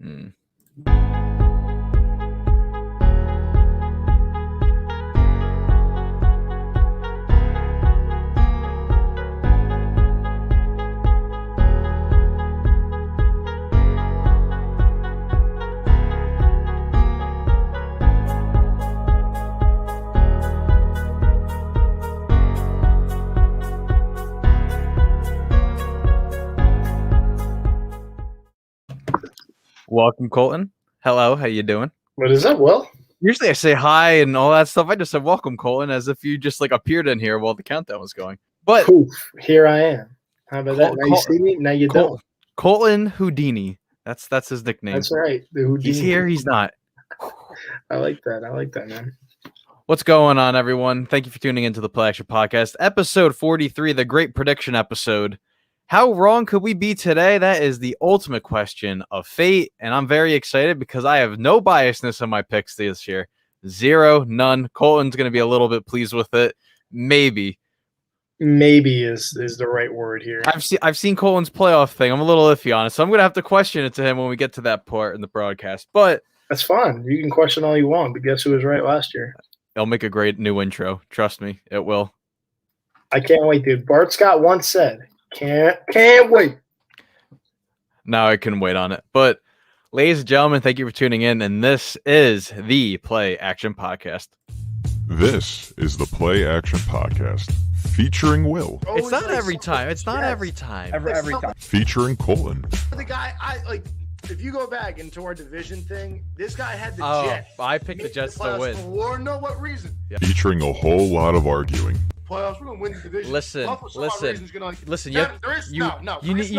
Mm. Welcome, Colton. Hello, how you doing? What is up, Will? Usually I say hi and all that stuff. I just said welcome, Colton, as if you just like appeared in here while the countdown was going. But Poof, here I am. How about that? Now you see me, now you don't. Colton Houdini. That's his nickname. That's right. The Houdini. He's here, he's not. I like that, man. What's going on, everyone? Thank you for tuning into the Play Action Podcast, episode 43, the great prediction episode. How wrong could we be today? That is the ultimate question of fate, and I'm very excited because I have no biasness in my picks this year. Zero, none. Colton's going to be a little bit pleased with it. Maybe is the right word here. I've seen Colton's playoff thing. I'm a little iffy on it, so I'm going to have to question it to him when we get to that part in the broadcast. But that's fine. You can question all you want, but guess who was right last year? It'll make a great new intro. Trust me, it will. I can't wait, dude. Bart Scott once said, Can't wait. Now I can wait on it. But ladies and gentlemen, thank you for tuning in. And this is the Play Action Podcast. This is the Play Action Podcast featuring Will. It's not every time. It's not every time. Every time. Featuring Colton. The guy, if you go back into our division thing, this guy had the Jets. I picked the Jets to win. For no what reason? Yeah. Featuring a whole lot of arguing. Playoffs, we're gonna win the division. Listen.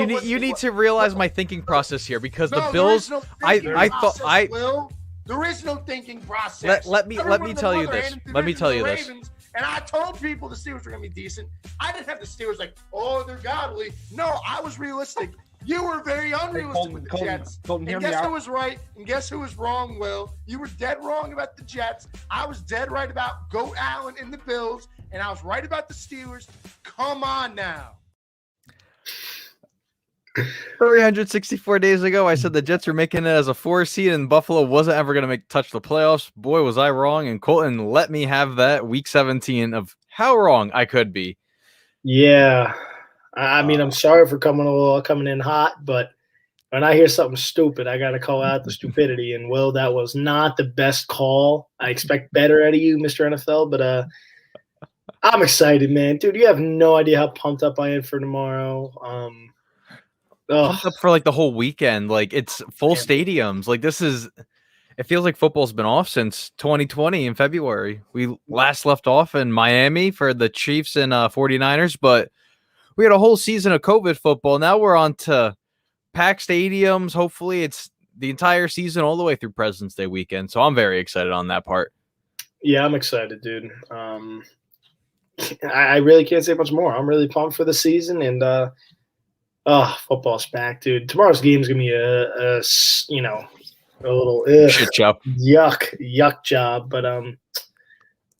You need to realize my thinking process here because the Bills. There is no thinking process. Let me tell you this. Let me tell you this. And I told people the Steelers were gonna be decent. I didn't have the Steelers like, oh, they're godly. No, I was realistic. You were very unrealistic with the Jets. Colton, and guess who was right and guess who was wrong, Will? You were dead wrong about the Jets. I was dead right about Goat Allen and the Bills. And I was right about the Steelers. Come on now. 364 days ago, I said the Jets were making it as a 4 seed and Buffalo wasn't ever going to touch the playoffs. Boy, was I wrong. And Colton let me have that week 17 of how wrong I could be. Yeah. I mean, I'm sorry for coming in hot, but when I hear something stupid, I got to call out the stupidity. And, Will, that was not the best call. I expect better out of you, Mr. NFL, but I'm excited, man. Dude, you have no idea how pumped up I am for tomorrow. Pumped up for like the whole weekend. Like it's full stadiums. Like it feels like football's been off since 2020 in February. We last left off in Miami for the Chiefs and 49ers, but we had a whole season of COVID football. Now we're on to packed stadiums. Hopefully it's the entire season all the way through President's Day weekend. So I'm very excited on that part. Yeah, I'm excited, dude. I really can't say much more. I'm really pumped for the season, and football's back, dude. Tomorrow's game is gonna be a little shit job, yuck job. But I'm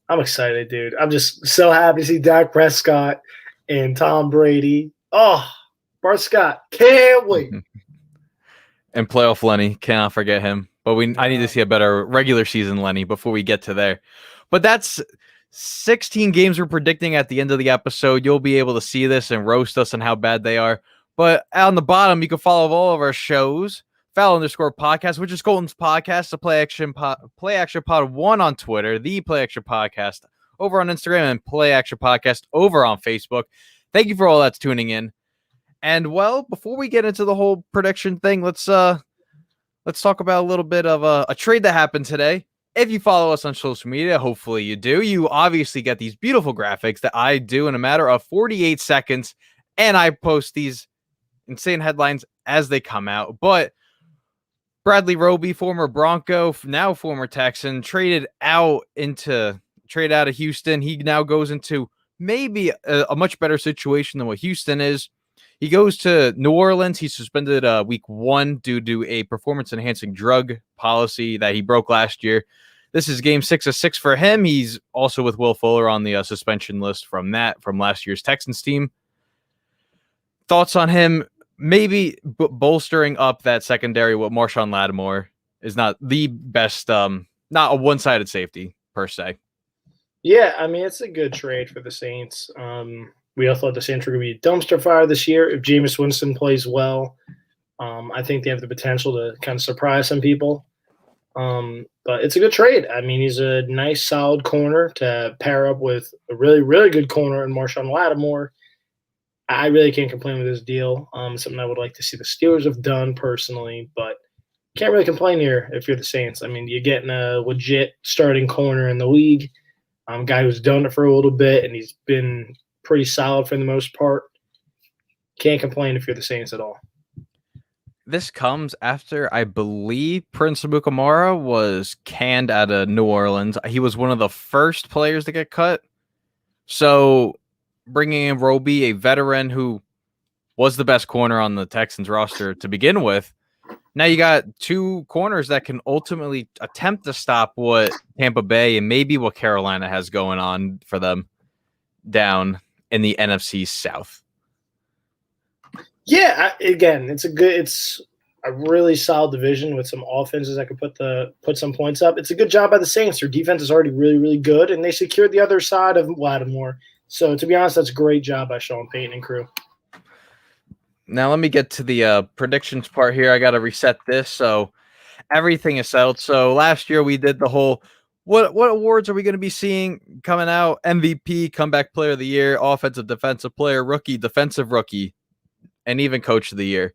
excited, dude. I'm just so happy to see Dak Prescott and Tom Brady. Oh, Bart Scott, can't wait. And playoff Lenny, cannot forget him. But I need to see a better regular season Lenny before we get to there. But that's 16 games we're predicting at the end of the episode. You'll be able to see this and roast us on how bad they are. But on the bottom, you can follow all of our shows. Foul_podcast, which is Colton's podcast, the Play Action Pod 1 on Twitter, the Play Action Podcast over on Instagram, and Play Action Podcast over on Facebook. Thank you for all that's tuning in. And well, before we get into the whole prediction thing, let's talk about a little bit of a trade that happened today. If you follow us on social media, hopefully you do. You obviously get these beautiful graphics that I do in a matter of 48 seconds, and I post these insane headlines as they come out. But Bradley Roby, former Bronco, now former Texan, traded out of Houston. He now goes into maybe a much better situation than what Houston is. He goes to New Orleans. He's suspended week 1 due to a performance-enhancing drug policy that he broke last year. This is game 6 of 6 for him. He's also with Will Fuller on the suspension list from last year's Texans team. Thoughts on him maybe bolstering up that secondary with Marshawn Lattimore is not the best, not a one-sided safety per se. Yeah, I mean, it's a good trade for the Saints. We all thought the Saints were going to be a dumpster fire this year. If Jameis Winston plays well, I think they have the potential to kind of surprise some people. But it's a good trade. I mean, he's a nice, solid corner to pair up with a really, really good corner in Marshawn Lattimore. I really can't complain with this deal. Something I would like to see the Steelers have done personally, but can't really complain here if you're the Saints. I mean, you're getting a legit starting corner in the league, guy who's done it for a little bit, and he's been pretty solid for the most part. Can't complain if you're the Saints at all. This comes after, I believe, Prince Amukamara was canned out of New Orleans. He was one of the first players to get cut. So bringing in Roby, a veteran who was the best corner on the Texans roster to begin with, now you got two corners that can ultimately attempt to stop what Tampa Bay and maybe what Carolina has going on for them down in the NFC South. Yeah, again, it's a really solid division with some offenses that could put some points up. It's a good job by the Saints. Their defense is already really, really good, and they secured the other side of Lattimore. So, to be honest, that's a great job by Sean Payton and crew. Now, let me get to the predictions part here. I got to reset this, so everything is settled. So, last year we did the whole what awards are we going to be seeing coming out? MVP, Comeback Player of the Year, Offensive Defensive Player, Rookie, Defensive Rookie, and even Coach of the Year.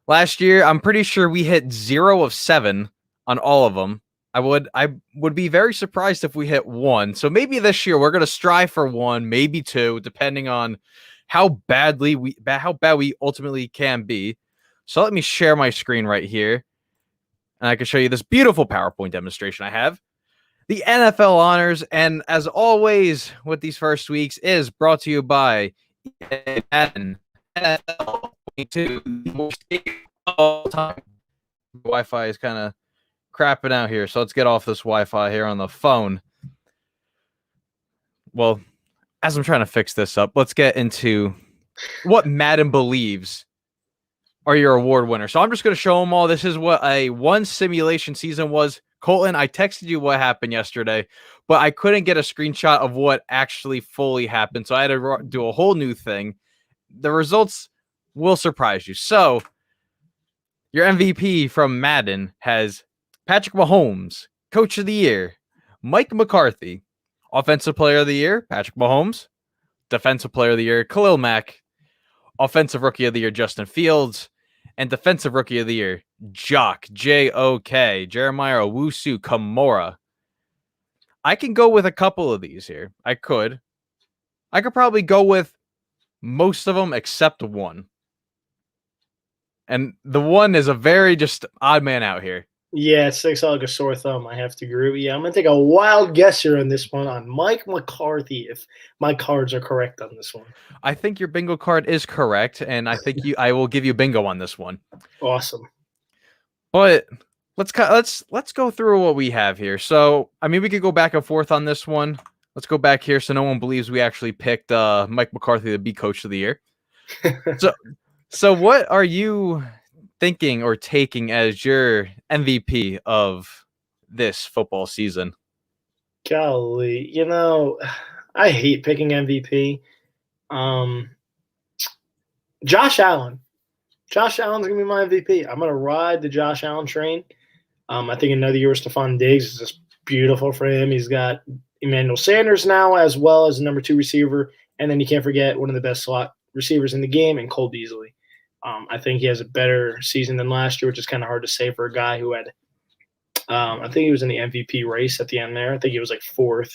Last year, I'm pretty sure we hit 0 of 7 on all of them. I would be very surprised if we hit 1. So maybe this year we're going to strive for 1, maybe 2, depending on how bad we ultimately can be. So let me share my screen right here, and I can show you this beautiful PowerPoint demonstration I have. The NFL honors, and as always with these first weeks, is brought to you by NFL 22. All time. Wi-Fi is kind of crapping out here, so let's get off this Wi-Fi here on the phone. Well, as I'm trying to fix this up, let's get into what Madden believes are your award winners. So I'm just going to show them all. This is what a one simulation season was. Colton, I texted you what happened yesterday, but I couldn't get a screenshot of what actually fully happened, so I had to do a whole new thing. The results will surprise you. So your MVP from Madden has Patrick Mahomes, Coach of the Year, Mike McCarthy, Offensive Player of the Year, Patrick Mahomes, Defensive Player of the Year, Khalil Mack, Offensive Rookie of the Year, Justin Fields, and Defensive Rookie of the Year, J.O.K., Jeremiah Owusu-Kamara. I can go with a couple of these here. I could probably go with most of them except one. And the one is a very just odd man out here. Yeah, it sticks out like a sore thumb. I have to agree with you. I'm going to take a wild guess here on this one on Mike McCarthy, if my cards are correct on this one. I think your bingo card is correct, and I think I will give you bingo on this one. Awesome. But let's go through what we have here. So, I mean, we could go back and forth on this one. Let's go back here so no one believes we actually picked Mike McCarthy to be Coach of the Year. So what are you thinking or taking as your MVP of this football season? Golly, I hate picking MVP. Josh Allen. Josh Allen's going to be my MVP. I'm going to ride the Josh Allen train. I think another year with Stephon Diggs is just beautiful for him. He's got Emmanuel Sanders now as well as the number 2 receiver. And then you can't forget one of the best slot receivers in the game and Cole Beasley. I think he has a better season than last year, which is kind of hard to say for a guy who had I think he was in the MVP race at the end there. I think he was like 4th.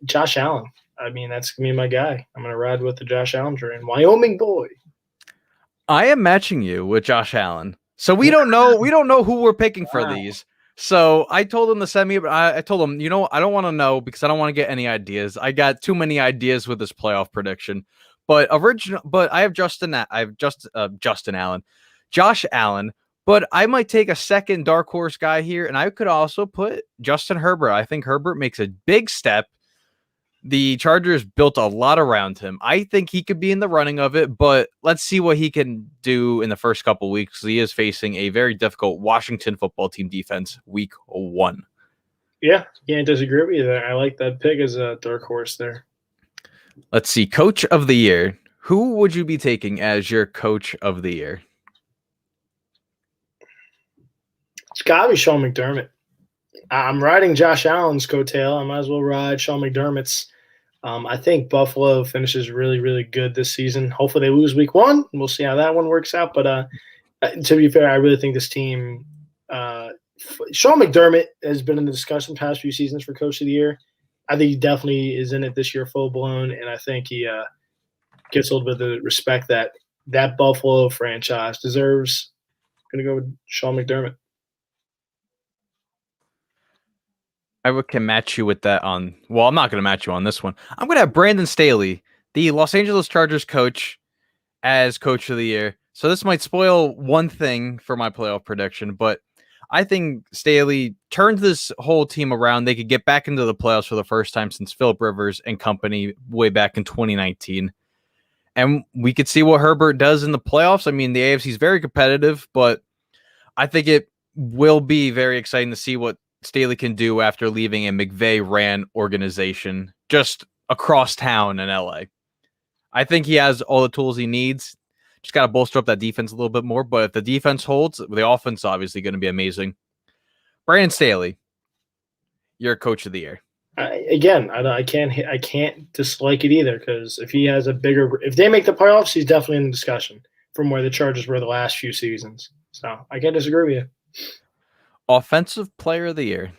Josh Allen. I mean, that's going to be my guy. I'm going to ride with the Josh Allen train. Wyoming boy. I am matching you with Josh Allen. So we don't know who we're picking for these. So I told him to send me, but I told him, I don't want to know because I don't want to get any ideas. I got too many ideas with this playoff prediction. But I have Josh Allen, but I might take a second dark horse guy here, and I could also put Justin Herbert. I think Herbert makes a big step The Chargers built a lot around him. I think he could be in the running of it, but let's see what he can do in the first couple weeks. He is facing a very difficult Washington football team defense week 1. Yeah, can't disagree with you there. I like that pick as a dark horse there. Let's see. Coach of the year. Who would you be taking as your coach of the year? It's got to be Sean McDermott. I'm riding Josh Allen's coattail. I might as well ride Sean McDermott's. I think Buffalo finishes really, really good this season. Hopefully they lose week 1. And we'll see how that one works out. But to be fair, I really think this team Sean McDermott has been in the discussion the past few seasons for Coach of the Year. I think he definitely is in it this year full blown, and I think he gets a little bit of the respect that Buffalo franchise deserves. I'm going to go with Sean McDermott. I can match you with that on. Well, I'm not going to match you on this one. I'm going to have Brandon Staley, the Los Angeles Chargers coach, as Coach of the Year. So this might spoil one thing for my playoff prediction, but I think Staley turned this whole team around. They could get back into the playoffs for the first time since Philip Rivers and company way back in 2019. And we could see what Herbert does in the playoffs. I mean, the AFC is very competitive, but I think it will be very exciting to see what Staley can do after leaving a McVay-ran organization just across town in LA. I think he has all the tools he needs. Just got to bolster up that defense a little bit more. But if the defense holds, the offense is obviously going to be amazing. Brandon Staley, you're Coach of the Year. I can't dislike it either, because if they make the playoffs, he's definitely in the discussion from where the Chargers were the last few seasons. So I can't disagree with you. Offensive Player of the Year.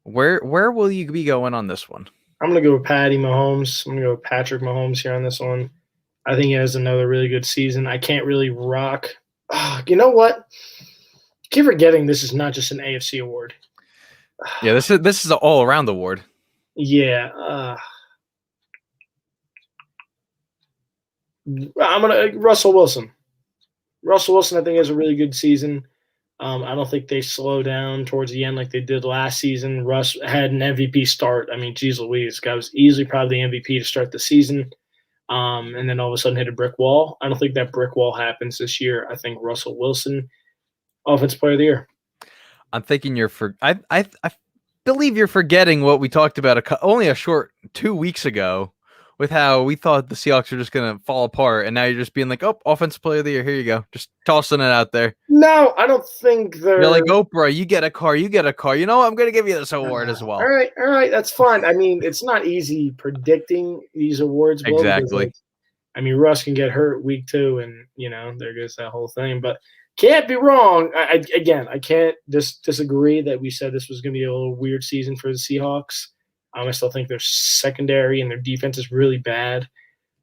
Where will you be going on this one? I'm going to go with Patty Mahomes. I'm going to go with Patrick Mahomes here on this one. I think he has another really good season. I can't really rock. You know what? Keep forgetting this is not just an AFC award. Yeah, this is an all-around award. Yeah. I'm going to Russell Wilson. Russell Wilson, I think, has a really good season. I don't think they slow down towards the end like they did last season. Russ had an MVP start. I mean, geez Louise, guy was easily probably the MVP to start the season. And then all of a sudden hit a brick wall. I don't think that brick wall happens this year. I think Russell Wilson, Offensive Player of the Year. I'm thinking I believe you're forgetting what we talked about only a short 2 weeks ago with how we thought the Seahawks were just going to fall apart. And now you're just being like, oh, Offensive Player of the Year. Here you go. Just tossing it out there. No, I don't think they're. You're like, Oprah, you get a car. You get a car. You know what? I'm going to give you this award as well. All right. That's fine. I mean, it's not easy predicting these awards. Exactly. Russ can get hurt week 2, and, there goes that whole thing. But can't be wrong. I can't disagree that we said this was going to be a little weird season for the Seahawks. I still think their secondary and their defense is really bad.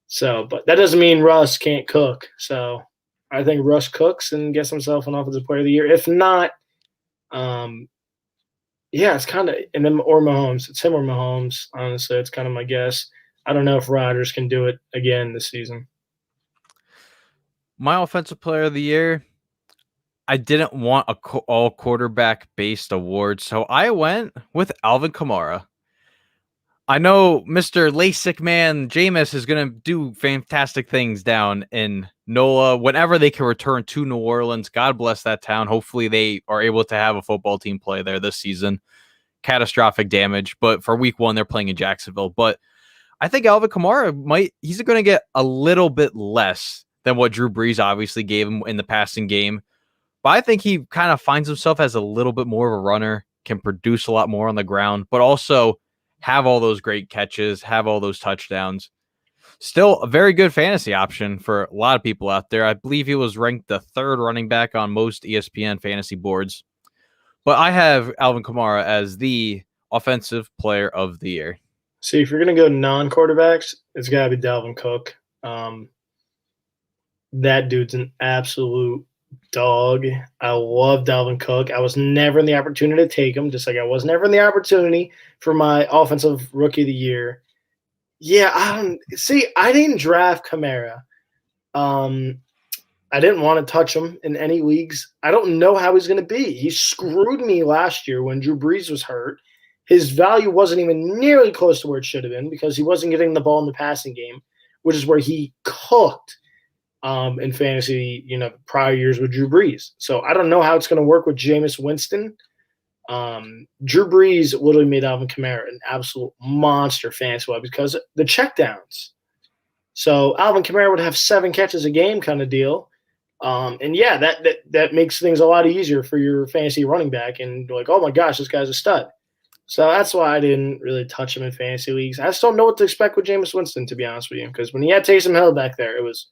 So, but that doesn't mean Russ can't cook. So I think Russ cooks and gets himself an Offensive Player of the Year. If not, it's kind of – and then or Mahomes. It's him or Mahomes, honestly. It's kind of my guess. I don't know if Rodgers can do it again this season. My Offensive Player of the Year, I didn't want a all quarterback-based award, so I went with Alvin Kamara. I know Mr. LASIK man Jameis is going to do fantastic things down in NOLA whenever they can return to New Orleans. God bless that town. Hopefully they are able to have a football team play there this season. Catastrophic damage, but for week 1, they're playing in Jacksonville. But I think Alvin Kamara he's going to get a little bit less than what Drew Brees obviously gave him in the passing game. But I think he kind of finds himself as a little bit more of a runner, can produce a lot more on the ground, but also have all those great catches, have all those touchdowns. Still a very good fantasy option for a lot of people out there. I believe he was ranked the 3rd running back on most ESPN fantasy boards. But I have Alvin Kamara as the Offensive Player of the Year. See, if you're going to go non-quarterbacks, it's got to be Dalvin Cook. That dude's an absolute dog. I love Dalvin Cook. I was never in the opportunity to take him, just like I was never in the opportunity for my Offensive Rookie of the Year. Yeah, I didn't draft Kamara. I didn't want to touch him in any leagues. I don't know how he's going to be. He screwed me last year when Drew Brees was hurt. his value wasn't even nearly close to where it should have been because he wasn't getting the ball in the passing game, which is where he cooked in fantasy, prior years with Drew Brees. So I don't know how it's going to work with Jameis Winston. Drew Brees literally made Alvin Kamara an absolute monster fantasy-wise because the checkdowns. So Alvin Kamara would have 7 catches a game kind of deal. And yeah, that makes things a lot easier for your fantasy running back. And you're like, oh my gosh, this guy's a stud. So that's why I didn't really touch him in fantasy leagues. I just don't know what to expect with Jameis Winston, to be honest with you. Because when he had Taysom Hill back there, it was,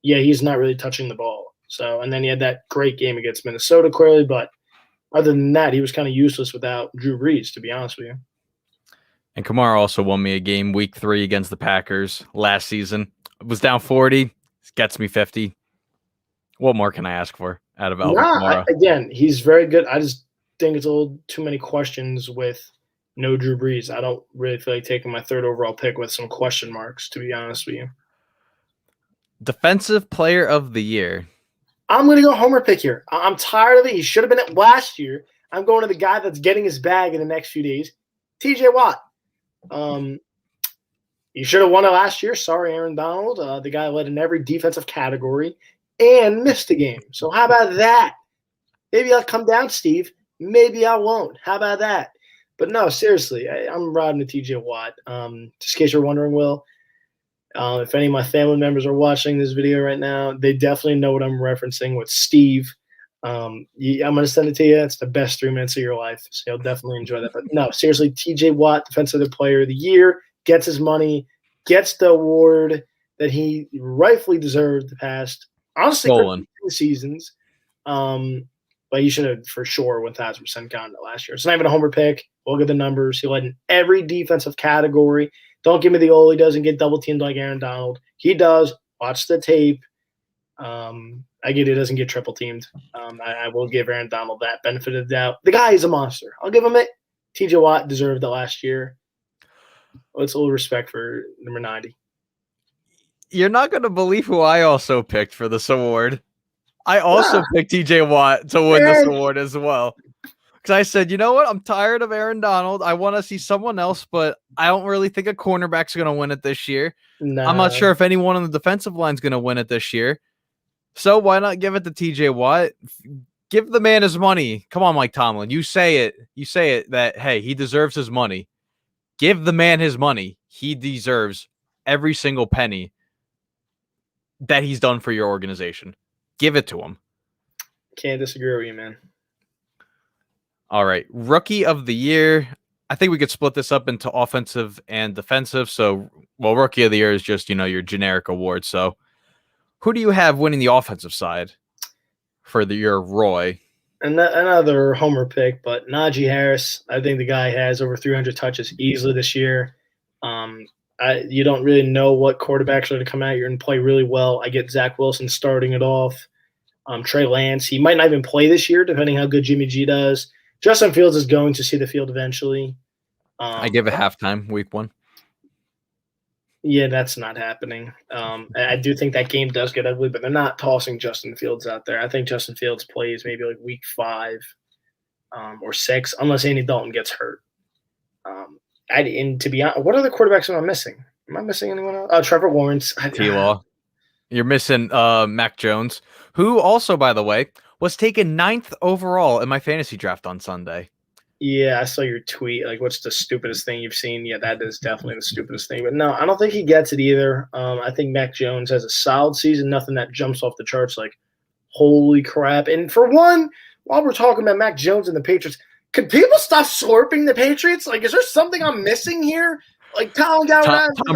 he's not really touching the ball. So, and then he had that great game against Minnesota, clearly. But other than that, he was kind of useless without Drew Brees, to be honest with you. And Kamara also won me a game week 3 against the Packers last season. It was down 40, gets me 50. What more can I ask for out of Alvin Kamara? Again, he's very good. I just think it's a little too many questions with no Drew Brees. I don't really feel like taking my 3rd overall pick with some question marks, to be honest with you. Defensive player of the year. I'm going to go homer pick here. I'm tired of it. He should have been at last year. I'm going to the guy that's getting his bag in the next few days, TJ Watt. You should have won it last year. Sorry, Aaron Donald. The guy led in every defensive category and missed a game. So how about that? Maybe I'll come down, Steve. Maybe I won't. How about that? But no, seriously, I'm riding with TJ Watt. Just in case you're wondering, Will, if any of my family members are watching this video right now, they definitely know what I'm referencing with Steve. I'm going to send it to you. It's the best 3 minutes of your life, so you'll definitely enjoy that. But no, seriously, TJ Watt, Defensive Player of the Year, gets his money, gets the award that he rightfully deserved the past, honestly, 2 seasons. But he should have for sure 1,000% gotten it last year. It's not even a homer pick. Look at the numbers. He led in every defensive category. Don't give me the he doesn't get double teamed like Aaron Donald. He does. Watch the tape. I get it. Doesn't get triple teamed. I will give Aaron Donald that benefit of the doubt. The guy is a monster. I'll give him it. TJ Watt deserved it last year. Let's a little respect for number 90. You're not going to believe who I also picked for this award. I also picked TJ Watt to win this award as well. Because I said, you know what? I'm tired of Aaron Donald. I want to see someone else, but I don't really think a cornerback's going to win it this year. Nah. I'm not sure if anyone on the defensive line is going to win it this year. So why not give it to TJ Watt? Give the man his money. Come on, Mike Tomlin. You say it. You say it that, hey, he deserves his money. Give the man his money. He deserves every single penny that he's done for your organization. Give it to him. Can't disagree with you, man. All right. Rookie of the year. I think we could split this up into offensive and defensive. So, Rookie of the year is just, your generic award. So, who do you have winning the offensive side for your Roy? Another homer pick, but Najee Harris. I think the guy has over 300 touches easily this year. You don't really know what quarterbacks are going to come out. You're going to play really well. I get Zach Wilson starting it off. Trey Lance. He might not even play this year, depending how good Jimmy G does. Justin Fields is going to see the field eventually. I give it halftime, week 1. Yeah, that's not happening. I do think that game does get ugly, but they're not tossing Justin Fields out there. I think Justin Fields plays maybe like week 5 or 6, unless Andy Dalton gets hurt. And to be honest, what other quarterbacks am I missing? Am I missing anyone else? Oh, Trevor Lawrence. T-Law. You're missing Mac Jones, who also, by the way, was taken 9th overall in my fantasy draft on Sunday. Yeah, I saw your tweet. Like, what's the stupidest thing you've seen? Yeah, that is definitely the stupidest thing. But no, I don't think he gets it either. I think Mac Jones has a solid season, nothing that jumps off the charts like, holy crap. And for one, while we're talking about Mac Jones and the Patriots, could people stop slurping the Patriots? Like, is there something I'm missing here? Like, Tom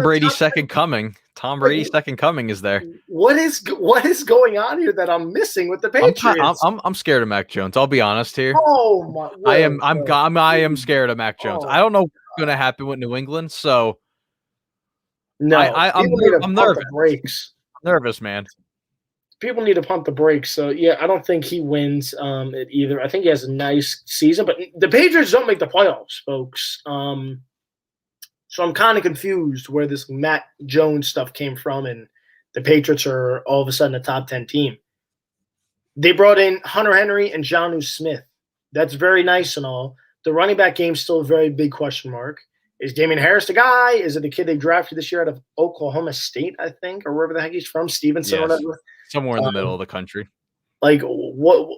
Brady's second coming. Tom Brady's second coming is there. What is going on here that I'm missing with the Patriots? I'm scared of Mac Jones. I'll be honest here. Oh my! I am scared of Mac Jones. I don't know what's going to happen with New England. So no, I'm nervous. Brakes. I'm nervous, man. People need to pump the brakes. So yeah, I don't think he wins it either. I think he has a nice season, but the Patriots don't make the playoffs, folks. So I'm kind of confused where this Mac Jones stuff came from, and the Patriots are all of a sudden a top 10 team. They brought in Hunter Henry and Jonnu Smith. That's very nice and all, The running back game is still a very big question mark. Is Damian Harris the guy? Is it the kid they drafted this year out of Oklahoma State, I think, or wherever the heck he's from, Stevenson or Yes. whatever? Somewhere in the middle of the country. Like what?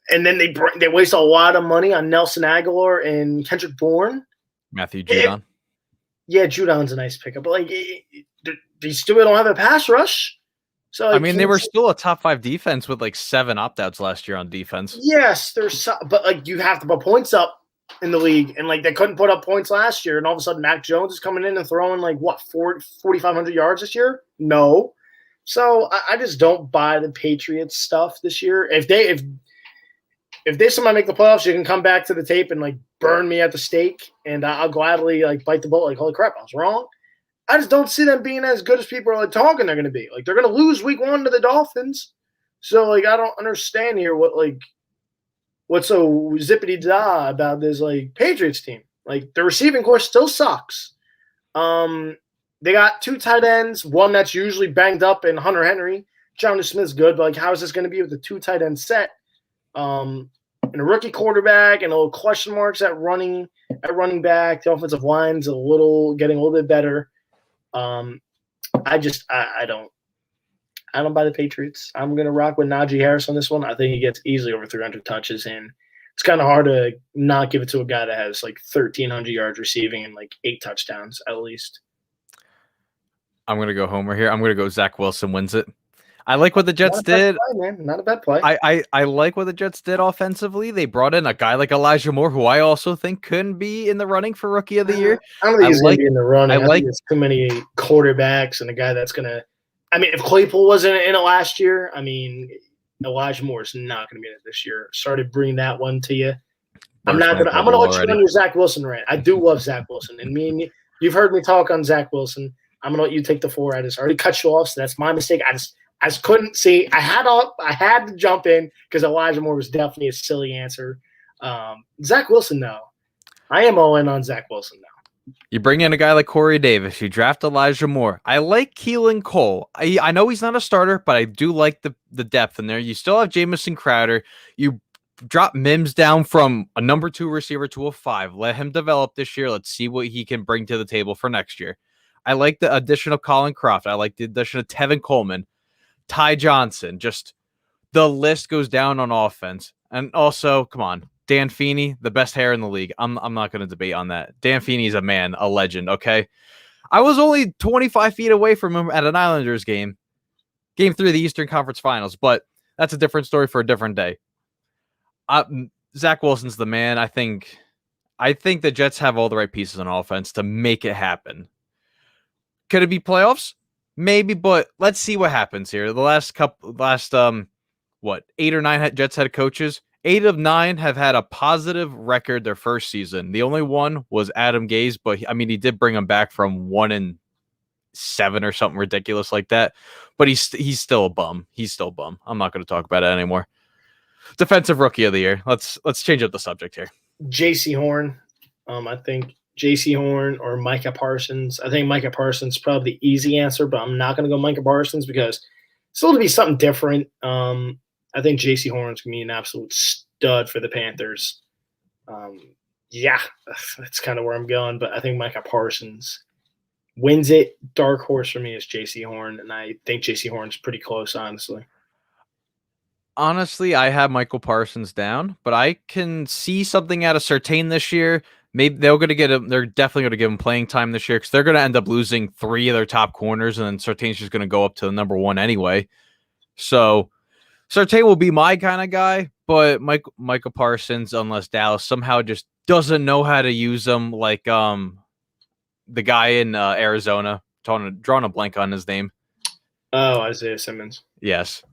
And then they waste a lot of money on Nelson Aguilar and Kendrick Bourne. Matthew Judon. Yeah, Judon's a nice pickup, but like they still don't have a pass rush. So I mean, they were still a top 5 defense with like 7 opt-outs last year on defense. Yes, but like you have to put points up in the league, and like they couldn't put up points last year, and all of a sudden Mac Jones is coming in and throwing like what 4,500 yards this year? No. So I just don't buy the Patriots stuff this year. If they somehow make the playoffs, you can come back to the tape and like burn me at the stake, and I'll gladly like bite the bullet. Like, holy crap, I was wrong. I just don't see them being as good as people are like talking they're going to be. Like, they're going to lose week 1 to the Dolphins. So like, I don't understand here what's so zippity da about this like Patriots team. Like, the receiving core still sucks. They got 2 tight ends, one that's usually banged up, and Hunter Henry. Jonnu Smith's good, but like, how is this going to be with the 2 tight end set? And a rookie quarterback and a little question marks at running back. The offensive line's getting a little bit better. I don't buy the Patriots. I'm gonna rock with Najee Harris on this one. I think he gets easily over 300 touches, and it's kind of hard to not give it to a guy that has like 1,300 yards receiving and like 8 touchdowns at least. I'm gonna go homer here. I'm gonna go Zach Wilson wins it. I like what the Jets did. Play, man. Not a bad play. I like what the Jets did offensively. They brought in a guy like Elijah Moore, who I also think couldn't be in the running for Rookie of the Year. I don't think he's going to be in the running. I think there's too many quarterbacks and a guy that's going to – I mean, if Claypool wasn't in it last year, I mean, Elijah Moore is not going to be in it this year. Sorry to bring that one to you. I'm going to let you on your Zach Wilson rant. I do love Zach Wilson. And you've heard me talk on Zach Wilson. I'm going to let you take the floor. I just already cut you off, so that's my mistake. I just couldn't see. I had to jump in because Elijah Moore was definitely a silly answer. Zach Wilson, though. I am all in on Zach Wilson now. You bring in a guy like Corey Davis. You draft Elijah Moore. I like Keelan Cole. I know he's not a starter, but I do like the depth in there. You still have Jamison Crowder. You drop Mims down from a number 2 receiver to a 5. Let him develop this year. Let's see what he can bring to the table for next year. I like the addition of Colin Croft. I like the addition of Tevin Coleman. Ty Johnson, just the list goes down on offense. And also, come on, Dan Feeney, the best hair in the league. I'm not going to debate on that. Dan Feeney's a man, a legend, okay? I was only 25 feet away from him at an Islanders game 3 of the Eastern Conference Finals, but that's a different story for a different day. Zach Wilson's the man. I think the Jets have all the right pieces on offense to make it happen. Could it be playoffs? Maybe, but let's see what happens here. The last 8 or 9 Jets head coaches, 8 of 9 have had a positive record their first season. The only one was Adam Gase, but I mean, he did bring him back from 1-7 or something ridiculous like that. But he's still a bum. He's still a bum. I'm not going to talk about it anymore. Defensive Rookie of the Year. Let's change up the subject here. J.C. Horn. I think J.C. Horn or Micah Parsons. I think Micah Parsons is probably the easy answer, but I'm not going to go Micah Parsons because it's going to be something different. I think J.C. Horn is going to be an absolute stud for the Panthers. Yeah, that's kind of where I'm going, but I think Micah Parsons wins it. Dark horse for me is J.C. Horn, and I think J.C. Horn's pretty close, honestly. Honestly, I have Michael Parsons down, but I can see something out of Surtain this year. Maybe they're definitely going to give him playing time this year because they're going to end up losing 3 of their top corners, and then Surtain's just going to go up to the number 1 anyway. So Surtain will be my kind of guy, but Micah Parsons, unless Dallas somehow just doesn't know how to use him, like the guy in Arizona, drawing a blank on his name. Oh, Isaiah Simmons. Yes.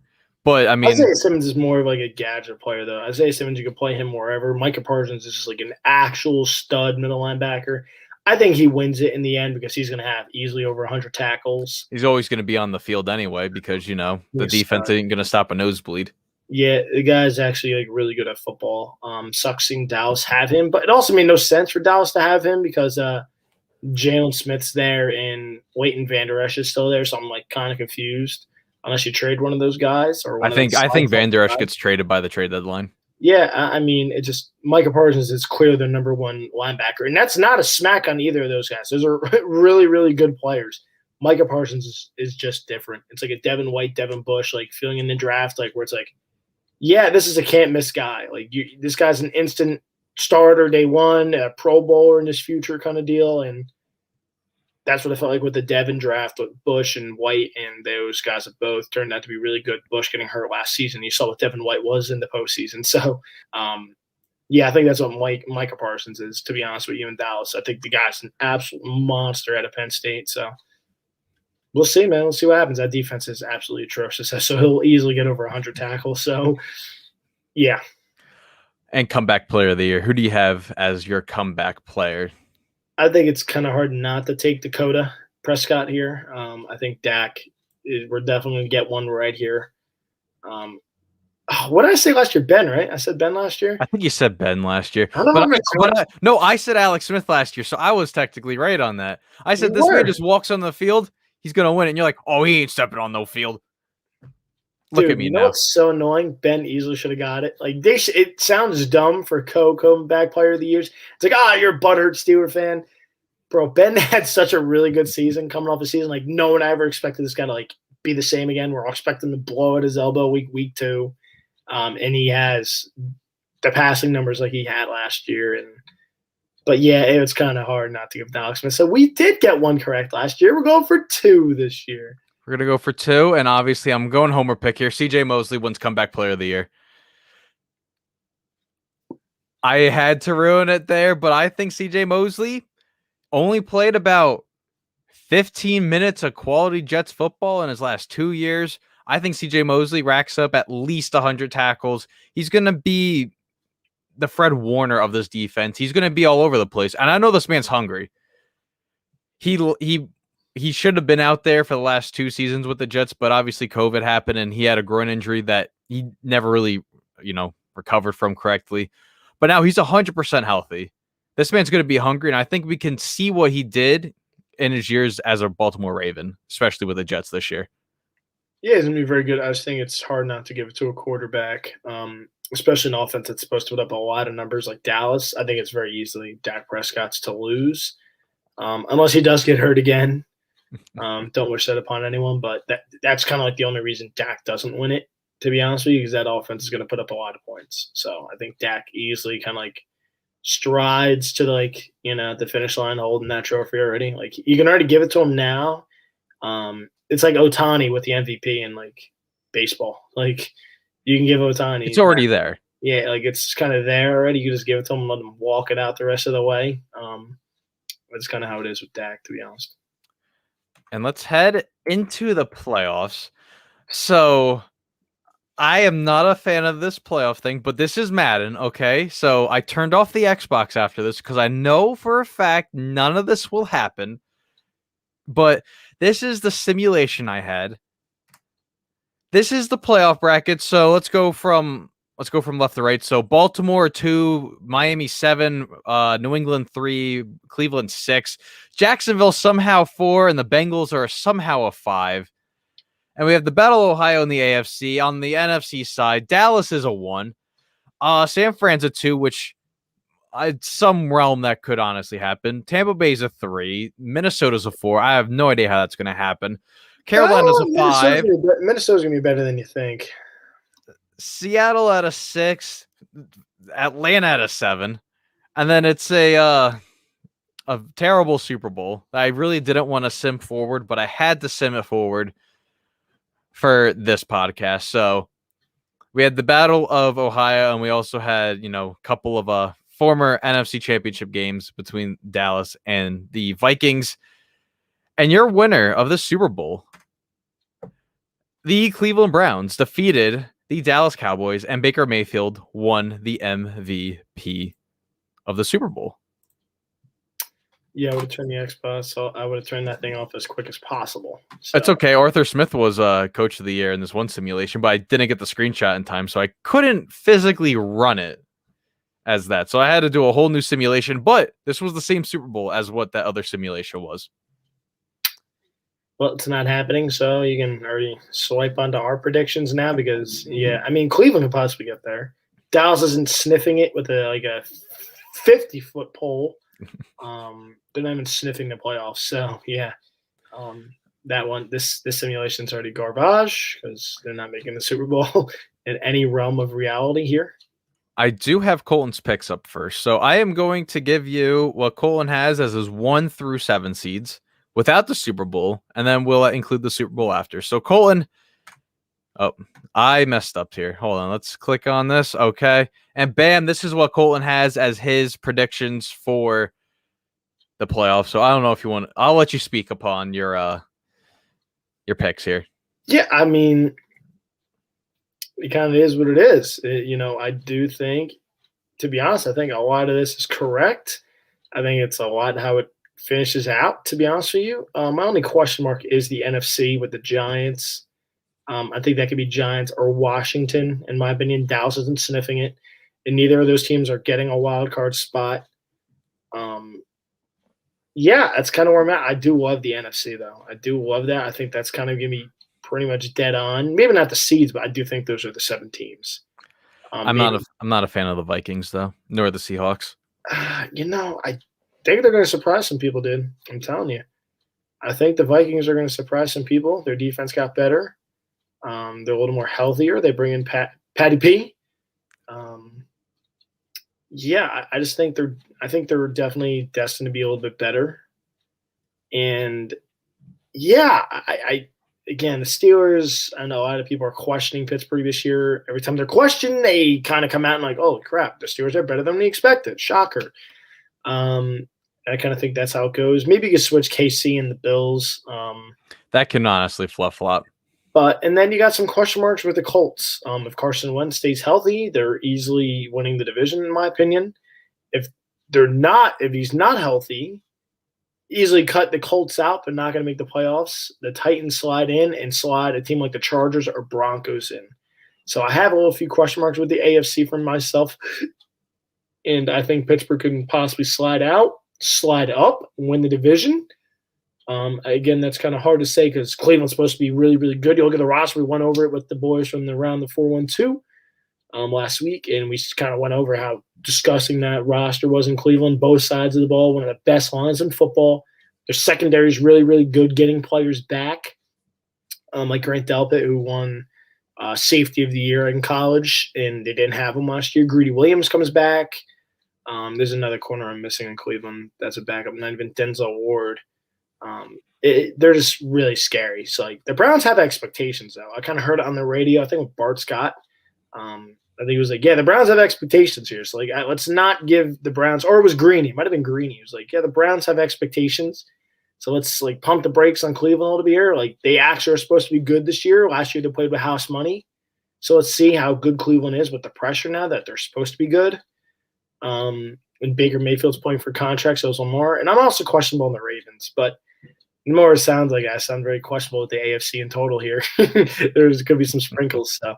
But, I mean, Isaiah Simmons is more of like a gadget player, though. Isaiah Simmons, you can play him wherever. Micah Parsons is just like an actual stud middle linebacker. I think he wins it in the end because he's going to have easily over 100 tackles. He's always going to be on the field anyway because, the defense ain't going to stop a nosebleed. Yeah, the guy's actually like really good at football. Sucks seeing Dallas have him, but it also made no sense for Dallas to have him because Jalen Smith's there and Leighton Vander Esch is still there, so I'm like kind of confused. Unless you trade one of those guys, or I think Van Der Esch gets traded by the trade deadline. Yeah, I mean, it just Micah Parsons is clearly the number one linebacker, and that's not a smack on either of those guys. Those are really, really good players. Micah Parsons is just different. It's like a Devin White, Devin Bush, like feeling in the draft, like where it's like, yeah, this is a can't miss guy. Like this guy's an instant starter day one, a Pro Bowler in his future kind of deal, and that's what I felt like with the Devin draft with Bush and White, and those guys have both turned out to be really good. Bush getting hurt last season. You saw what Devin White was in the postseason. So, yeah, I think that's what Micah Parsons is, to be honest with you, in Dallas. I think the guy's an absolute monster out of Penn State. So we'll see, man. We'll see what happens. That defense is absolutely atrocious. So he'll easily get over 100 tackles. So, yeah. And comeback player of the year. Who do you have as your comeback player? I think it's kind of hard not to take Dakota Prescott here. I think Dak, we're definitely going to get one right here. What did I say last year? Ben, right? I said Ben last year? I think you said Ben last year. I No, I said Alex Smith last year, so I was technically right on that. I said this man just walks on the field, he's going to win it. And you're like, oh, he ain't stepping on no field. Look Dude, at me you now. know what's so annoying? Ben easily should have got it. Like it sounds dumb for comeback player of the years. It's like, you're a butthurt Steeler fan. Bro, Ben had such a really good season coming off a season. Like, no one ever expected this guy to like be the same again. We're all expecting to blow at his elbow week 2. And he has the passing numbers like he had last year. But yeah, it was kind of hard not to give Alex Smith. So we did get one correct last year. We're going for 2 this year. We're going to go for 2, and obviously I'm going homer pick here. CJ Mosley wins comeback player of the year. I had to ruin it there, but I think CJ Mosley only played about 15 minutes of quality Jets football in his last 2 years. I think CJ Mosley racks up at least 100 tackles. He's going to be the Fred Warner of this defense. He's going to be all over the place. And I know this man's hungry. He should have been out there for the last 2 seasons with the Jets, but obviously COVID happened and he had a groin injury that he never really, recovered from correctly. But now he's 100% healthy. This man's going to be hungry, and I think we can see what he did in his years as a Baltimore Raven, especially with the Jets this year. Yeah, he's going to be very good. I just think it's hard not to give it to a quarterback, especially an offense that's supposed to put up a lot of numbers like Dallas. I think it's very easily Dak Prescott's to lose, unless he does get hurt again. Don't wish that upon anyone, but that's kind of like the only reason Dak doesn't win it, to be honest with you, because that offense is going to put up a lot of points. So I think Dak easily kind of like strides to the finish line holding that trophy already. Like you can already give it to him now. It's like Ohtani with the MVP in like baseball. Like you can give Ohtani. It's already there. Yeah, like it's kind of there already. You just give it to him and let him walk it out the rest of the way. That's kind of how it is with Dak, to be honest. And let's head into the playoffs. So I am not a fan of this playoff thing, but this is Madden, okay? So I turned off the Xbox after this because I know for a fact none of this will happen. But this is the simulation I had. This is the playoff bracket. So let's go from left to right. So Baltimore 2, Miami 7, New England 3, Cleveland 6, Jacksonville somehow 4, and the Bengals are somehow a 5. And we have the Battle of Ohio in the AFC. On the NFC side, Dallas is a 1. San Fran's a 2, which some realm that could honestly happen. Tampa Bay's a 3. Minnesota's a 4. I have no idea how that's going to happen. Carolina's a 5. Minnesota's going to be better than you think. Seattle at a 6, Atlanta at a 7, and then it's a terrible Super Bowl. I really didn't want to sim forward, but I had to sim it forward for this podcast. So we had the Battle of Ohio, and we also had a couple of former NFC Championship games between Dallas and the Vikings. And your winner of the Super Bowl, the Cleveland Browns, defeated the Dallas Cowboys, and Baker Mayfield won the MVP of the Super Bowl. Yeah, I would have turned the Xbox, so I would have turned that thing off as quick as possible. So. It's okay. Arthur Smith was coach of the year in this one simulation, but I didn't get the screenshot in time, so I couldn't physically run it as that. So I had to do a whole new simulation, but this was the same Super Bowl as what that other simulation was. Well, it's not happening, so you can already swipe onto our predictions now because, Cleveland could possibly get there. Dallas isn't sniffing it with a 50-foot pole. They're not even sniffing the playoffs. So yeah, that one, this simulation's already garbage because they're not making the Super Bowl in any realm of reality here. I do have Colton's picks up first. So I am going to give you what Colton has as his 1 through 7 seeds without the Super Bowl, and then we'll include the Super Bowl after. So Colton, oh, I messed up here. Hold on, let's click on this. Okay. And bam, this is what Colton has as his predictions for the playoffs. So I don't know if you want, I'll let you speak upon your picks here. Yeah, I mean, it kind of is what it is. I do think, to be honest, I think a lot of this is correct. I think it's a lot how it finishes out, to be honest with you. My only question mark is the NFC with the Giants. I think that could be Giants or Washington. In my opinion, Dallas isn't sniffing it, and neither of those teams are getting a wild card spot. Yeah, that's kind of where I'm at. I do love the NFC, though. I do love that. I think that's kind of going to be pretty much dead on. Maybe not the seeds, but I do think those are the 7 teams. I'm not a fan of the Vikings though, nor the Seahawks. I think they're going to surprise some people, dude. I'm telling you. I think the Vikings are going to surprise some people. Their defense got better. They're a little more healthier. They bring in Patty P. Yeah, I just think they're definitely destined to be a little bit better. And yeah, again, the Steelers, I know a lot of people are questioning Pittsburgh this year. Every time they're questioned, they kind of come out and like, oh crap, the Steelers are better than we expected. Shocker. I kind of think that's how it goes. Maybe you could switch KC and the Bills. That can honestly flip-flop. And then you got some question marks with the Colts. If Carson Wentz stays healthy, they're easily winning the division, in my opinion. If he's not healthy, easily cut the Colts out. They're not going to make the playoffs. The Titans slide in and slide a team like the Chargers or Broncos in. So I have a few question marks with the AFC for myself. And I think Pittsburgh can possibly slide up, win the division. Again, that's kind of hard to say because Cleveland's supposed to be really, really good. You look at the roster. We went over it with the boys from around the 412 last week, and we just kind of went over how disgusting that roster was in Cleveland. Both sides of the ball, one of the best lines in football. Their secondary is really, really good, getting players back, like Grant Delpit, who won Safety of the Year in college, and they didn't have him last year. Greedy Williams comes back. There's another corner I'm missing in Cleveland. That's a backup, not even Denzel Ward. They're just really scary. So like the Browns have expectations though. I kind of heard it on the radio. I think with Bart Scott. I think he was like, yeah, the Browns have expectations here. So like, let's not give the Browns, or it was Greeny. It might have been Greeny. He was like, yeah, the Browns have expectations. So let's like pump the brakes on Cleveland a little bit here. Like they actually are supposed to be good this year. Last year they played with house money. So let's see how good Cleveland is with the pressure now that they're supposed to be good. And Baker Mayfield's playing for contracts, so Lamar. And I'm also questionable in the Ravens, but the more it sounds like I sound very questionable with the AFC in total here. There's going to be some sprinkles. So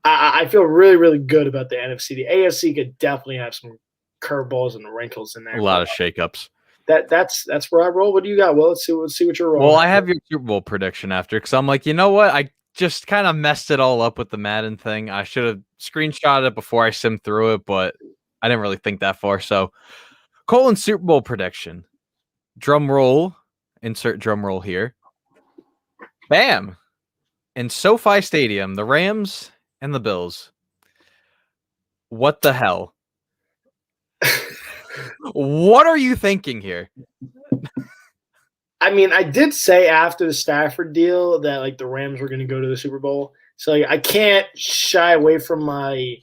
I feel really, really good about the NFC. The AFC could definitely have some curveballs and wrinkles in there. A lot of shakeups. That's where I roll. What do you got? Well, let's see what you're rolling. Well, I have your Super Bowl prediction after because I'm like, you know what? I just kind of messed it all up with the Madden thing. I should have screenshotted it before I simmed through it, but I didn't really think that far. So, Colin's Super Bowl prediction. Drum roll. Insert drum roll here. Bam. In SoFi Stadium, the Rams and the Bills. What the hell? What are you thinking here? I mean, I did say after the Stafford deal that like the Rams were going to go to the Super Bowl. So like, I can't shy away from my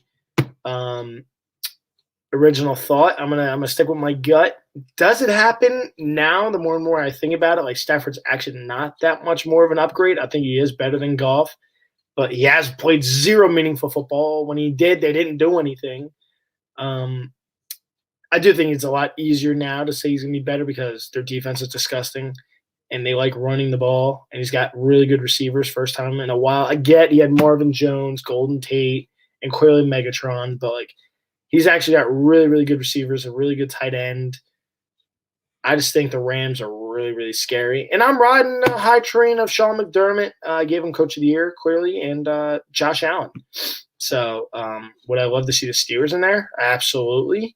original thought. I'm gonna stick with my gut. Does it happen now? The more and more I think about it, like Stafford's actually not that much more of an upgrade. I think he is better than Goff, but he has played zero meaningful football. When he did, they didn't do anything. I do think it's a lot easier now to say he's gonna be better because their defense is disgusting and they like running the ball. And he's got really good receivers first time in a while. I get he had Marvin Jones, Golden Tate, and clearly Megatron, but like he's actually got really, really good receivers, a really good tight end. I just think the Rams are really, really scary. And I'm riding a high train of Sean McDermott. I gave him Coach of the Year, clearly, and Josh Allen. So would I love to see the Steelers in there? Absolutely.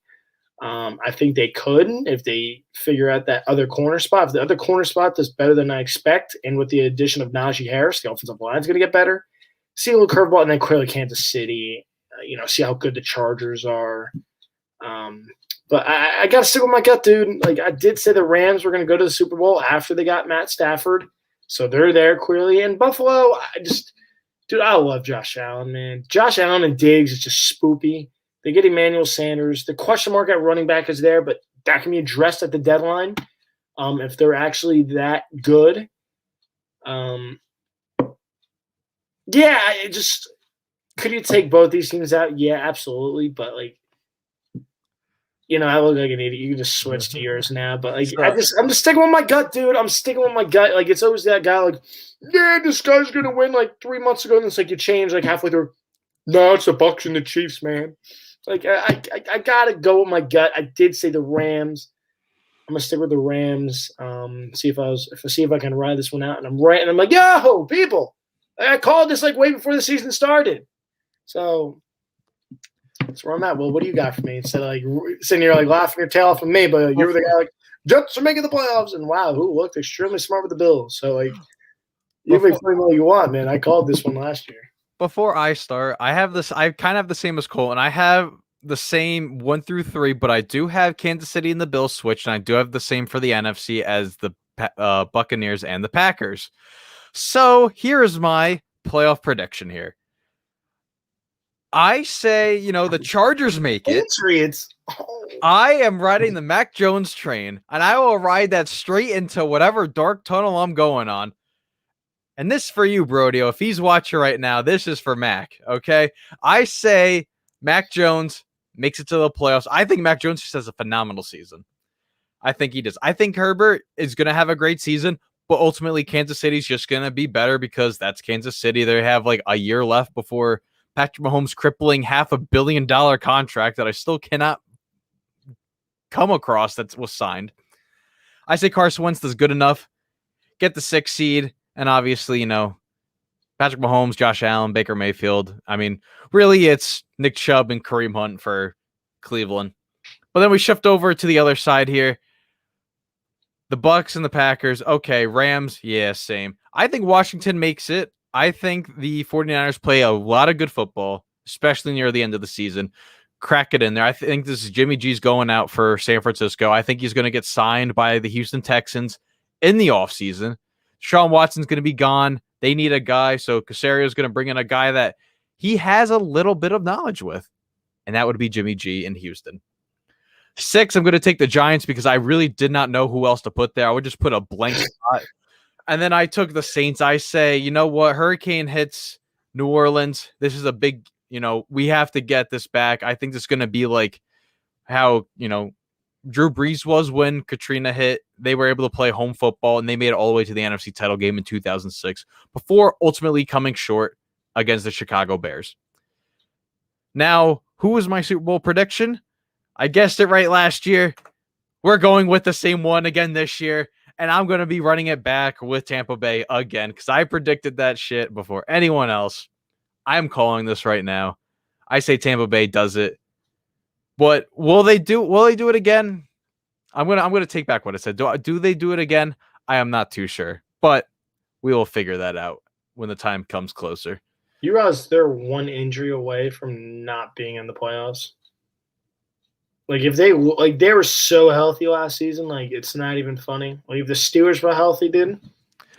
I think they could if they figure out that other corner spot. If the other corner spot does better than I expect, and with the addition of Najee Harris, the offensive line is going to get better. See a little curveball, and then clearly Kansas City. See how good the Chargers are. But I got to stick with my gut, dude. Like, I did say the Rams were going to go to the Super Bowl after they got Matt Stafford. So they're there clearly. And Buffalo, I love Josh Allen, man. Josh Allen and Diggs is just spoopy. They get Emmanuel Sanders. The question mark at running back is there, but that can be addressed at the deadline if they're actually that good. Could you take both these teams out? Yeah, absolutely. But, I look like an idiot. You can just switch to yours now. But I'm just sticking with my gut, dude. I'm sticking with my gut. Like, it's always that guy, this guy's gonna win 3 months ago, and it's you change halfway through. No, it's the Bucs and the Chiefs, man. I gotta go with my gut. I did say the Rams. I'm gonna stick with the Rams. See if I can ride this one out. And I'm right. And I'm like, yo, people, I called this way before the season started. So that's where I'm at. Well, what do you got for me? Instead of sitting here laughing your tail off of me, but you were the guy Jets are making the playoffs, and wow, who looked extremely smart with the Bills. So you can play all you want, man. I called this one last year. Before I start, I kind of have the same as Cole, and I have the same 1 through 3, but I do have Kansas City and the Bills switched, and I do have the same for the NFC as the Buccaneers and the Packers. So here is my playoff prediction here. I say, the Chargers make it. Patriots. I am riding the Mac Jones train, and I will ride that straight into whatever dark tunnel I'm going on. And this is for you, Brodio. If he's watching right now, this is for Mac, okay? I say Mac Jones makes it to the playoffs. I think Mac Jones just has a phenomenal season. I think he does. I think Herbert is going to have a great season, but ultimately Kansas City's just going to be better because that's Kansas City. They have a year left before Patrick Mahomes' crippling $500 million contract that I still cannot come across that was signed. I say Carson Wentz is good enough. Get the 6th seed. And obviously, Patrick Mahomes, Josh Allen, Baker Mayfield. I mean, really, it's Nick Chubb and Kareem Hunt for Cleveland. But then we shift over to the other side here. The Bucs and the Packers. Okay, Rams. Yeah, same. I think Washington makes it. I think the 49ers play a lot of good football, especially near the end of the season. Crack it in there. I think this is Jimmy G's going out for San Francisco. I think he's going to get signed by the Houston Texans in the offseason. Sean Watson's going to be gone. They need a guy. So Casario is going to bring in a guy that he has a little bit of knowledge with. And that would be Jimmy G in Houston. 6, I'm going to take the Giants because I really did not know who else to put there. I would just put a blank spot. And then I took the Saints. I say, you know what? Hurricane hits New Orleans. This is a big, we have to get this back. I think this is going to be how, Drew Brees was when Katrina hit. They were able to play home football, and they made it all the way to the NFC title game in 2006 before ultimately coming short against the Chicago Bears. Now, who was my Super Bowl prediction? I guessed it right last year. We're going with the same one again this year, and I'm going to be running it back with Tampa Bay again because I predicted that shit before anyone else. I'm calling this right now. I say Tampa Bay does it. But will they do it again? I'm gonna take back what I said. Do they do it again? I am not too sure, but we will figure that out when the time comes closer. You realize they're one injury away from not being in the playoffs. If they were so healthy last season, it's not even funny. If the Steelers were healthy, dude,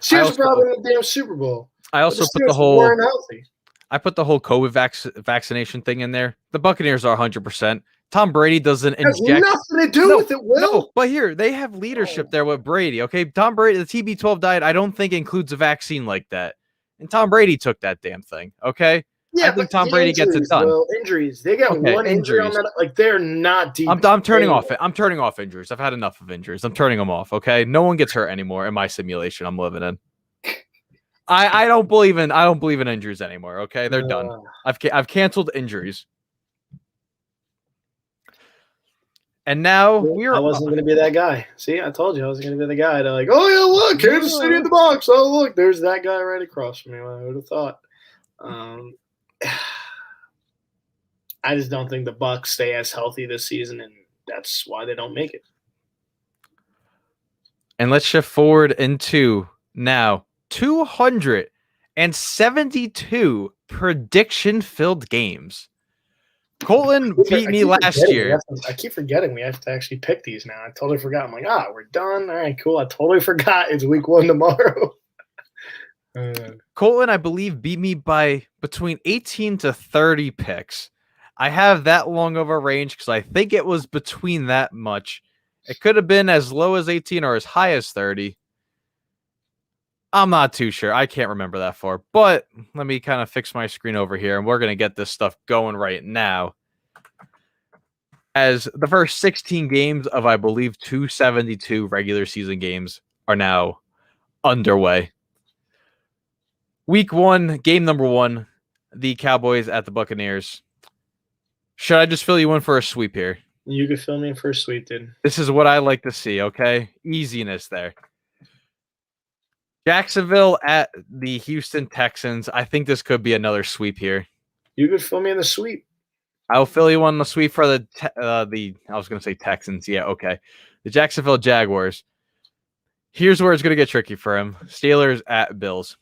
Steelers were probably in the damn Super Bowl. I also put the whole weren't healthy. I put the whole COVID vaccination thing in there. The Buccaneers are 100%. Tom Brady doesn't inject. Has nothing to do with it, Will. No, but here, they have leadership there with Brady, okay? Tom Brady, the TB12 diet, I don't think includes a vaccine like that. And Tom Brady took that damn thing, okay? Yeah, I think Tom Brady gets it done. Will, injuries. They got one injury on that. They're not deep. I'm turning off it. I'm turning off injuries. I've had enough of injuries. I'm turning them off, okay? No one gets hurt anymore in my simulation I'm living in. I don't believe in injuries anymore, okay? They're done. I've canceled injuries. And now I wasn't going to be that guy. See, I told you I wasn't going to be the guy to like, oh, yeah, look, Kansas City in the box. Oh, look, there's that guy right across from me. I would have thought. I just don't think the Bucks stay as healthy this season, and that's why they don't make it. And let's shift forward into now 272 prediction-filled games. Colton beat me last year. I keep forgetting we have to actually pick these now. I totally forgot. I'm like, we're done. All right, cool. I totally forgot. It's week 1 tomorrow. Colton, I believe, beat me by between 18 to 30 picks. I have that long of a range because I think it was between that much. It could have been as low as 18 or as high as 30. I'm not too sure. I can't remember that far. But let me kind of fix my screen over here, and we're going to get this stuff going right now. As the first 16 games of, I believe, 272 regular season games are now underway. Week 1, game number 1, the Cowboys at the Buccaneers. Should I just fill you in for a sweep here? You could fill me in for a sweep, dude. This is what I like to see, okay? Easiness there. Jacksonville at the Houston Texans. I think this could be another sweep here. You could fill me in the sweep. I'll fill you on the sweep for the I was going to say Texans. Yeah, okay. The Jacksonville Jaguars. Here's where it's going to get tricky for him. Steelers at Bills.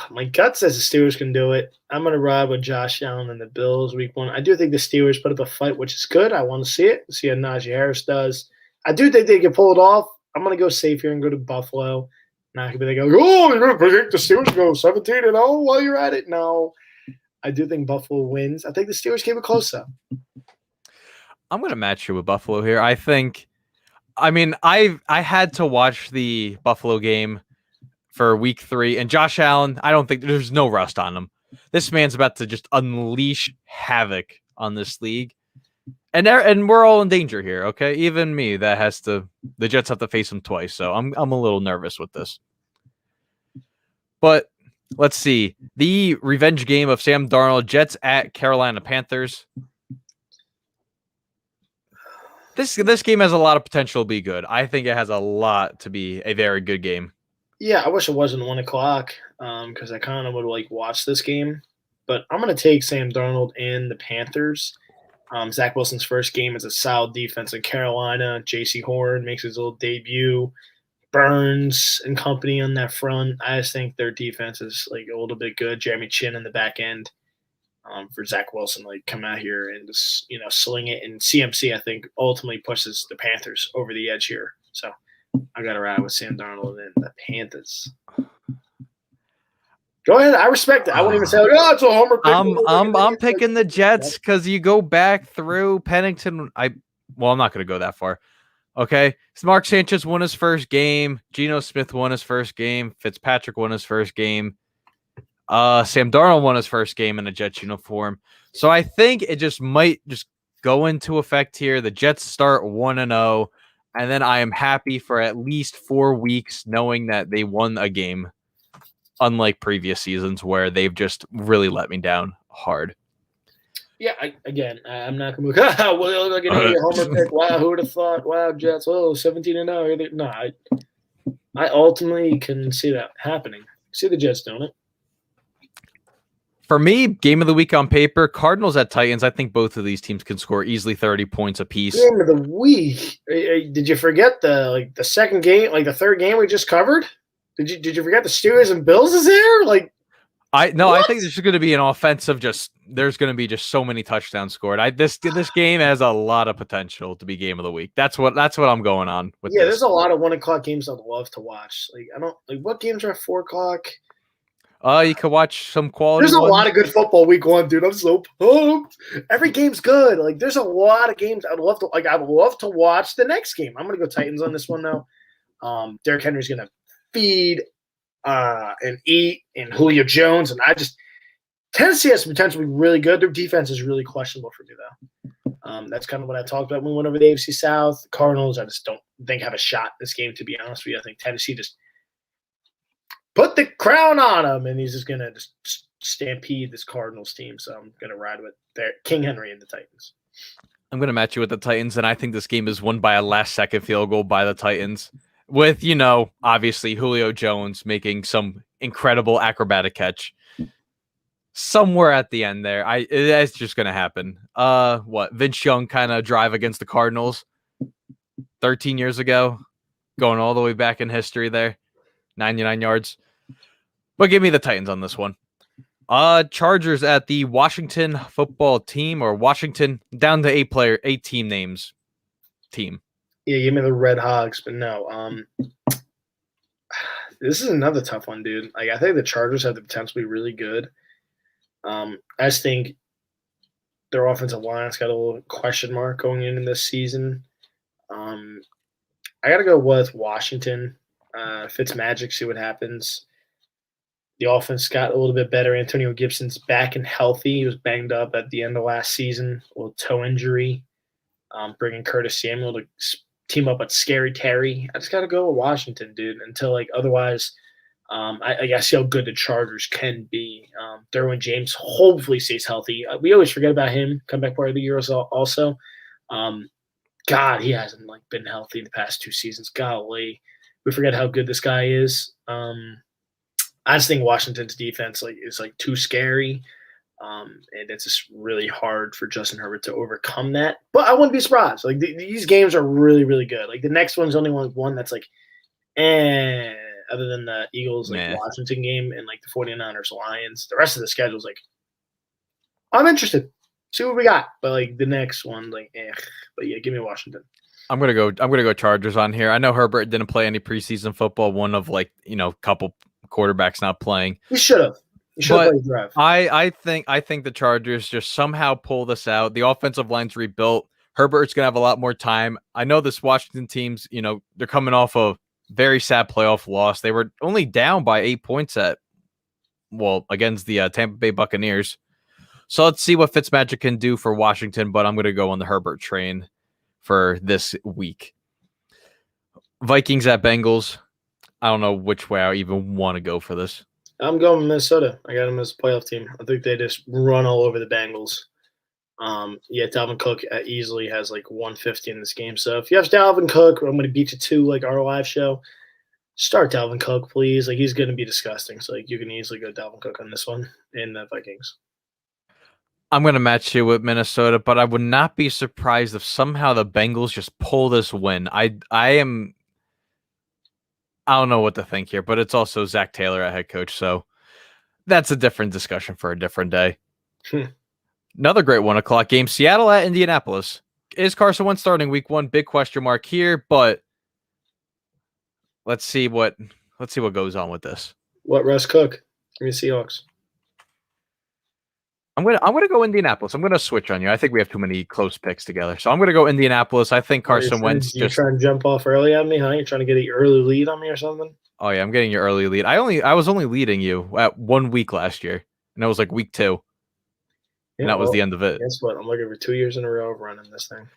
My gut says the Steelers can do it. I'm going to ride with Josh Allen and the Bills week 1. I do think the Steelers put up a fight, which is good. I want to see it. See how Najee Harris does. I do think they can pull it off. I'm going to go safe here and go to Buffalo. Not going to be like, oh, you're going to predict the Steelers go 17-0 while you're at it? No. I do think Buffalo wins. I think the Steelers keep it close, though. I'm going to match you with Buffalo here. I had to watch the Buffalo game for week 3, and Josh Allen, I don't think there's no rust on him. This man's about to just unleash havoc on this league. And we're all in danger here, okay? Even me, the Jets have to face him twice, so I'm a little nervous with this. But let's see. The revenge game of Sam Darnold, Jets at Carolina Panthers. This game has a lot of potential to be good. I think it has a lot to be a very good game. Yeah, I wish it wasn't 1 o'clock because I kind of would like watch this game. But I'm going to take Sam Darnold and the Panthers. Zach Wilson's first game is a solid defense in Carolina. J.C. Horn makes his little debut. Burns and company on that front. I just think their defense is like a little bit good. Jeremy Chin in the back end for Zach Wilson, like come out here and just sling it. And CMC, I think, ultimately pushes the Panthers over the edge here. So I got to ride with Sam Darnold and the Panthers. Go ahead. I respect it. I wouldn't even say, it's a homer pick. I'm picking the Jets because you go back through Pennington. I'm not going to go that far. Okay. Mark Sanchez won his first game. Geno Smith won his first game. Fitzpatrick won his first game. Sam Darnold won his first game in a Jets uniform. So I think it just might just go into effect here. The Jets start 1-0, and then I am happy for at least 4 weeks knowing that they won a game. Unlike previous seasons where they've just really let me down hard. Yeah, I'm not going to look, well, look at your homer pick. Wow, who would have thought? Wow, Jets, 17-0. No, I ultimately can see that happening. See the Jets doing it. For me, game of the week on paper, Cardinals at Titans. I think both of these teams can score easily 30 points apiece. Game of the week. Did you forget the second game, like the third game we just covered? Did you forget the Steelers and Bills is there? I think this is going to be an offensive. There's going to be just so many touchdowns scored. This game has a lot of potential to be game of the week. That's what I'm going on with. Yeah, this. There's a lot of 1 o'clock games I'd love to watch. What games are at 4 o'clock? You could watch some quality. There's a lot of good football week 1, dude. I'm so pumped. Every game's good. There's a lot of games I'd love to. I'd love to watch the next game. I'm gonna go Titans on this one though. Derrick Henry's gonna feed and eat and Julio Jones, and Tennessee has potential to be really good. Their defense is really questionable for me though. That's kind of what I talked about when we went over the AFC South. The Cardinals, I just don't think have a shot this game, to be honest with you. I think Tennessee just put the crown on him, and he's just gonna just stampede this Cardinals team. So I'm gonna ride with King Henry and the Titans. I'm going to match you with the Titans, and I think this game is won by a last-second field goal by the Titans. With, obviously Julio Jones making some incredible acrobatic catch somewhere at the end there. It's just going to happen. Vince Young kind of drive against the Cardinals 13 years ago, going all the way back in history there, 99 yards. But give me the Titans on this one. Chargers at the Washington football team, or Washington down to 8 team names. Team. Yeah, give me the Red Hogs, but no. This is another tough one, dude. Like, I think the Chargers have the potential to be really good. I just think their offensive line's got a little question mark going into this season. I got to go with Washington. Fitzmagic, see what happens. The offense got a little bit better. Antonio Gibson's back and healthy. He was banged up at the end of last season, a little toe injury. Bringing Curtis Samuel to team up with Scary Terry. I just got to go with Washington, dude, until otherwise I see how good the Chargers can be. Derwin James hopefully stays healthy. We always forget about him. Comeback part of the year also. God, he hasn't been healthy the past 2 seasons. Golly, we forget how good this guy is. I just think Washington's defense is too scary. And it's just really hard for Justin Herbert to overcome that. But I wouldn't be surprised. These games are really, really good. The next one's only one that's other than the Eagles Washington game and the 49ers Lions. The rest of the schedule's I'm interested. See what we got. But the next one, But yeah, give me Washington. I'm gonna go Chargers on here. I know Herbert didn't play any preseason football, one of couple quarterbacks not playing. He should have. Played drive. I think the Chargers just somehow pull this out. The offensive line's rebuilt. Herbert's gonna have a lot more time. I know this Washington team's, they're coming off a very sad playoff loss. They were only down by 8 points against the Tampa Bay Buccaneers. So let's see what Fitzmagic can do for Washington, but I'm gonna go on the Herbert train for this week. Vikings at Bengals. I don't know which way I even want to go for this. I'm going Minnesota. I got them as a playoff team. I think they just run all over the Bengals. Dalvin Cook easily has 150 in this game. So if you have Dalvin Cook, I'm going to beat you to our live show. Start Dalvin Cook, please. He's going to be disgusting. So you can easily go Dalvin Cook on this one in the Vikings. I'm going to match you with Minnesota, but I would not be surprised if somehow the Bengals just pull this win. I don't know what to think here, but it's also Zach Taylor at head coach, so that's a different discussion for a different day. Another great 1:00 game, Seattle at Indianapolis. Is Carson Wentz starting week 1? Big question mark here, but let's see what goes on with this. What Russ Cook? Give me Seahawks. I'm gonna go Indianapolis. I'm gonna switch on you. I think we have too many close picks together, so I'm gonna go Indianapolis. I think Carson Wentz. You trying to jump off early on me, huh? You trying to get an early lead on me or something? Oh yeah, I'm getting your early lead. I was only leading you at 1 week last year, and it was week 2, and that was the end of it. Guess what? I'm looking for 2 years in a row of running this thing.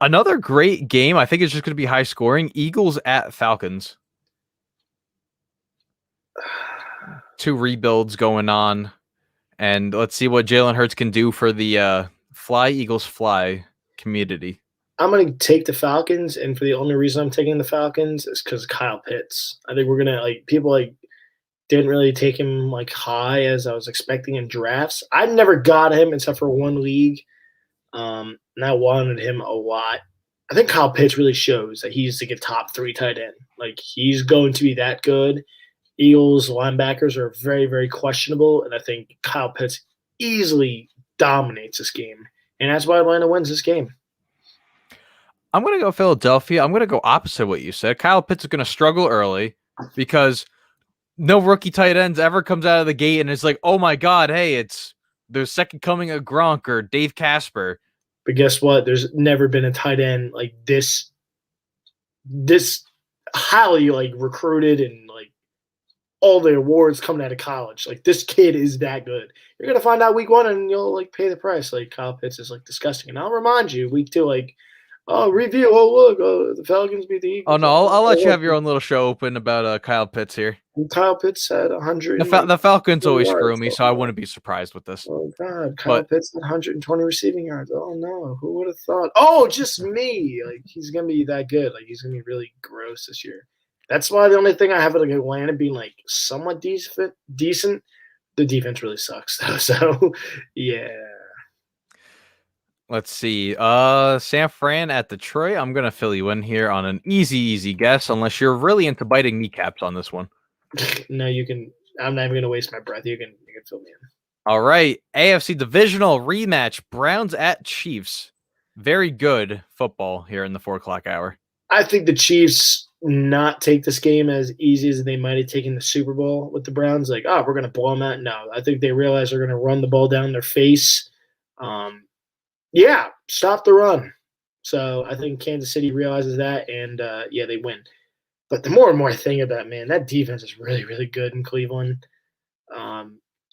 Another great game. I think it's just gonna be high scoring. Eagles at Falcons. 2 rebuilds going on. And let's see what Jalen Hurts can do for the Fly Eagles Fly community. I'm going to take the Falcons, and for the only reason I'm taking the Falcons is because Kyle Pitts. I think we're going to, people didn't really take him high as I was expecting in drafts. I never got him except for 1 league, and I wanted him a lot. I think Kyle Pitts really shows that he's a top 3 tight end. He's going to be that good. Eagles linebackers are very, very questionable, and I think Kyle Pitts easily dominates this game, and that's why Atlanta wins this game. I'm going to go Philadelphia. I'm going to go opposite what you said. Kyle Pitts is going to struggle early because no rookie tight ends ever comes out of the gate and it's oh my God, hey, it's the second coming of Gronk or Dave Casper. But guess what? There's never been a tight end like this highly recruited and all the awards coming out of college. This kid is that good. You're gonna find out week 1 and you'll pay the price. Kyle Pitts is disgusting. And I'll remind you, week 2, Oh, review. Oh, look. Oh, the Falcons beat the Eagles. Oh no, I'll let you have your own little show open about Kyle Pitts here. And Kyle Pitts had 100. The Falcons always screw yards. me, so I wouldn't be surprised with this. Oh God, Kyle But Pitts had 120 receiving yards. Oh no, who would have thought? Oh, just me. Like he's gonna be that good. Like he's gonna be really gross this year. That's why the only thing I have like Atlanta being like somewhat decent. The defense really sucks though. So yeah. let's see. San Fran at Detroit. I'm gonna fill you in here on an easy guess, unless you're really into biting kneecaps on this one. No, you can. I'm not even gonna waste my breath. You can fill me in. All right, AFC divisional rematch: Browns at Chiefs. Very good football here in the 4:00 hour. I think the Chiefs not take this game as easy as they might have taken the Super Bowl with the Browns. Like, oh, we're going to blow them out. No, I think they realize they're going to run the ball down their face. Yeah, stop the run. So I think Kansas City realizes that, and yeah, they win. But the more and more I think about, man, that defense is really, really good in Cleveland.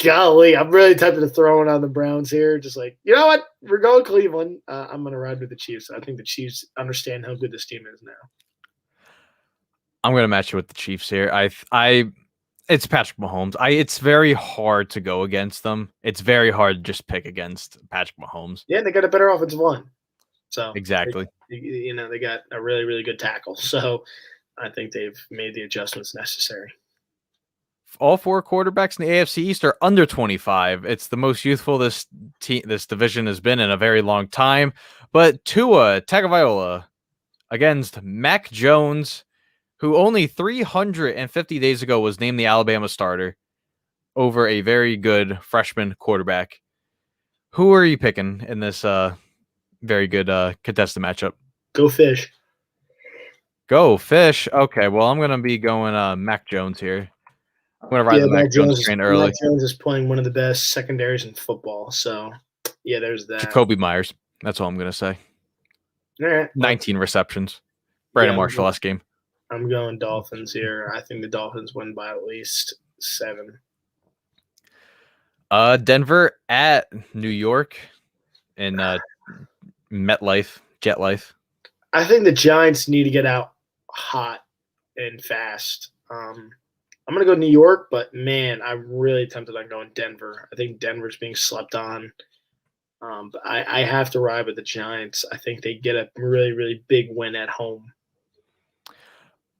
Golly, I'm really tempted to throw it on the Browns here. Just like, you know what? We're going Cleveland. I'm going to ride with the Chiefs. I think the Chiefs understand how good this team is now. I'm going to match you with the Chiefs here. It's Patrick Mahomes. It's very hard to go against them. It's very hard to just pick against Patrick Mahomes. Yeah, they got a better offensive line. So exactly. They got a really, really good tackle. So I think they've made the adjustments necessary. All four quarterbacks in the AFC East are under 25. It's the most youthful this division has been in a very long time. But Tua Tagovailoa against Mac Jones, who only 350 days ago was named the Alabama starter over a very good freshman quarterback. Who are you picking in this very good contested matchup? Go Fish. Go Fish. Okay, well, I'm going to be going Mac Jones here. I'm going to ride the Mac Jones train early. Mac Jones is playing one of the best secondaries in football. So, yeah, there's that. Jacoby Myers. That's all I'm going to say. All right. 19 receptions. Brandon Marshall last game. I'm going Dolphins here. I think the Dolphins win by at least 7. Denver at New York in MetLife, JetLife. I think the Giants need to get out hot and fast. I'm going to go New York, but, man, I'm really tempted on going Denver. I think Denver's being slept on. But I have to ride with the Giants. I think they get a really, really big win at home.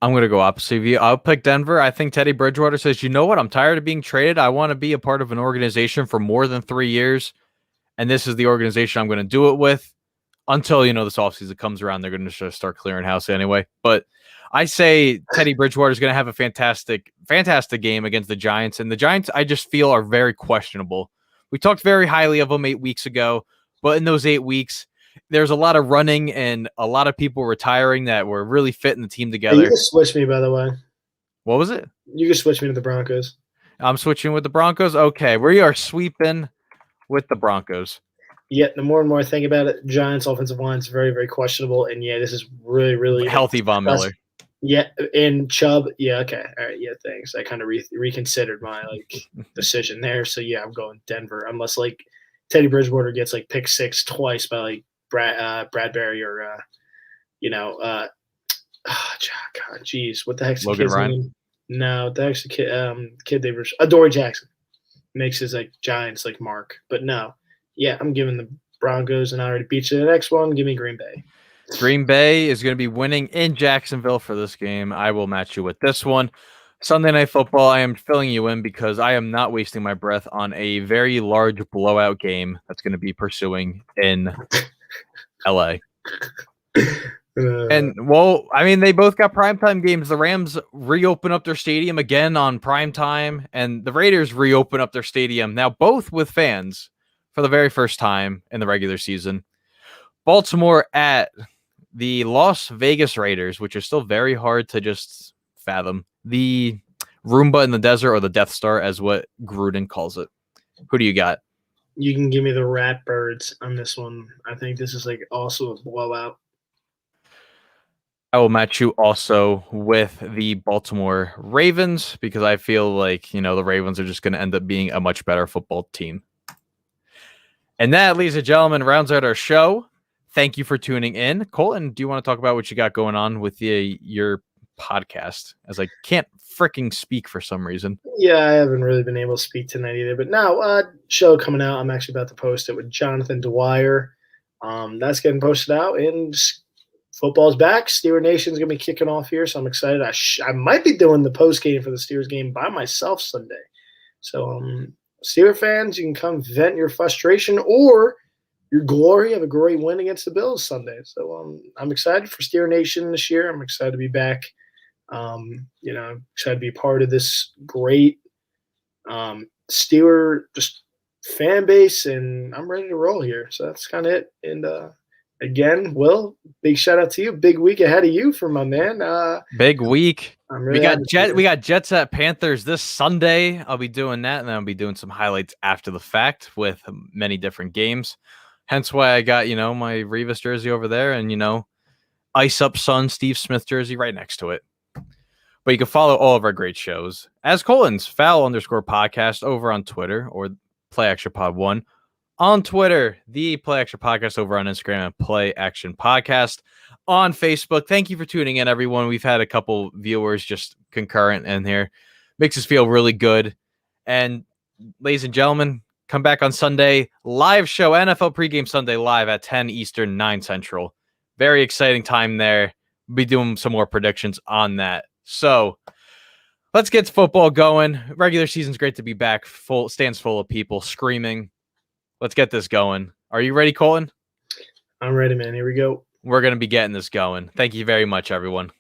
I'm going to go opposite of you. I'll pick Denver. I think Teddy Bridgewater says, you know what? I'm tired of being traded. I want to be a part of an organization for more than 3 years. And this is the organization I'm going to do it with until, this offseason comes around. They're going to start clearing house anyway. But I say Teddy Bridgewater is going to have a fantastic game against the Giants. And the Giants, I just feel, are very questionable. We talked very highly of them 8 weeks ago. But in those 8 weeks, there's a lot of running and a lot of people retiring that were really fitting the team together. Hey, you can switch me, by the way. What was it? You can switch me to the Broncos. I'm switching with the Broncos. Okay, we are sweeping with the Broncos. Yeah, the more and more I think about it, Giants' offensive line is very, very questionable. And, yeah, this is really, really healthy Von Miller. Yeah, and Chubb. Yeah, okay. All right, yeah, thanks. I kind of reconsidered my, decision there. So, yeah, I'm going Denver. Unless, Teddy Bridgewater gets, pick 6 twice by, Bradbury or, God, geez, what the heck's the kid's name? No, what the heck's the kid they were Adoree Jackson makes his Giants mark, but no, yeah, I'm giving the Broncos, and I already beat you the next one. Give me Green Bay. Green Bay is going to be winning in Jacksonville for this game. I will match you with this one. Sunday Night Football, I am filling you in because I am not wasting my breath on a very large blowout game that's going to be pursuing in LA. And they both got primetime games. The Rams reopen up their stadium again on primetime, and the Raiders reopen up their stadium now, both with fans for the very first time in the regular season. Baltimore at the Las Vegas Raiders, which is still very hard to just fathom. The Roomba in the desert, or the Death Star, as what Gruden calls it. Who do you got? You can give me the Ratbirds on this one. I think this is also a blowout. I will match you also with the Baltimore Ravens because I feel the Ravens are just going to end up being a much better football team. And that, ladies and gentlemen, rounds out our show. Thank you for tuning in. Colton, do you want to talk about what you got going on with your podcast? As I can't freaking speak for some reason. Yeah, I haven't really been able to speak tonight either. But now, show coming out. I'm actually about to post it with Jonathan Dwyer. That's getting posted out, and football's back. Steeler Nation's gonna be kicking off here, so I'm excited. I might be doing the post game for the Steelers game by myself Sunday. So, Steeler fans, you can come vent your frustration or your glory of a great win against the Bills Sunday. So, I'm excited for Steeler Nation this year. I'm excited to be back. I'm excited to be part of this great Steeler just fan base, and I'm ready to roll here. So that's kind of it. And again, Will, big shout out to you. Big week ahead of you for my man. Big week. Really we got Jets at Panthers this Sunday. I'll be doing that, and then I'll be doing some highlights after the fact with many different games. Hence why I got my Revis jersey over there, and Ice Up Sun Steve Smith jersey right next to it. But you can follow all of our great shows as Colton's Foul_podcast over on Twitter, or Play Action Pod 1 on Twitter, the Play Action Podcast over on Instagram, and Play Action Podcast on Facebook. Thank you for tuning in, everyone. We've had a couple viewers just concurrent in here. Makes us feel really good. And ladies and gentlemen, come back on Sunday. Live show, NFL pregame Sunday live at 10 Eastern, 9 Central. Very exciting time there. We'll be doing some more predictions on that. So let's get football going. Regular season's great to be back. Stands full of people screaming. Let's get this going. Are you ready, Colton? I'm ready, man. Here we go. We're going to be getting this going. Thank you very much, everyone.